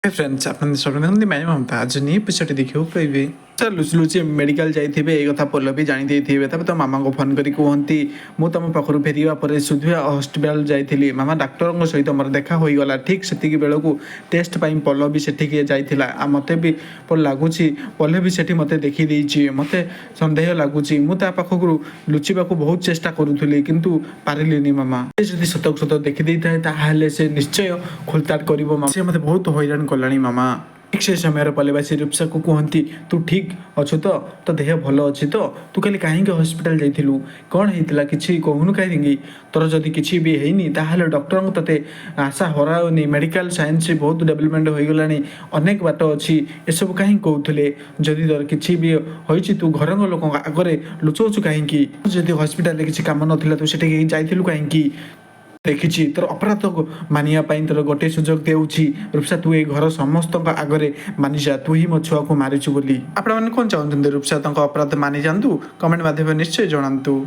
Hi friends आपने सबने देखते मैं ममता आज नहीं एपिसोड देखियो पाइबे सर लुचि लुचि मेडिकल जाइथिबे ए कथा पल्लवी जानि देथिबे तब तो मामा को फोन करी कहती मु तुम पाखरु फेरिया पर सुधिया हॉस्पिटल जाइथिली मामा डॉक्टर को सहित मोर देखा होई गला ठीक सेतिकी बेलकू टेस्ट पाई पल्लवी सेठिके जाइथिला आ मते भी पर लागुची पल्लवी सेठी मते देखि देइची मते संदेह लागुची मु ता पाखरु लुचिबाकू बहुत चेष्टा करूथली किंतु पारिलिनी मामा जदि सतक सत देखि देइथाय ताहाले से निश्चय खोलताड़ करिवो मामा से मते बहुत हैरान कलानी मामा ठीक से समय पल्लवी रूपसा को कहती तू ठीक अच्छु तो देह भल अच्छी तो तू खाली कहीं हॉस्पिटल जाइलु कौन होता कि कहूनु कहीं तोर जदि किसी भी हैनी ताहले डॉक्टर को ते आशा हराओनी मेडिकल साइंस बहुत डेवलपमेंट हो गला अनेक बाट अच्छी ये सब कहीं कहते जदि तोर किसी भी होती तू घर लोक आगे लुचौचु कहीं जदि हॉस्पिटल किसी कम नाला तू से जाइलु कहीं देखी तोर अपराध मानिया तोर गोटे सुजोग देउछि रूपसा तू ए घर समस्त आगे मानि जा तू ही मो छुआ को मारिचु बोली आपण मैंने कौन चाहते रूपसा अपराध मानि जातु कमेंट माध्यम निश्चय जनातु।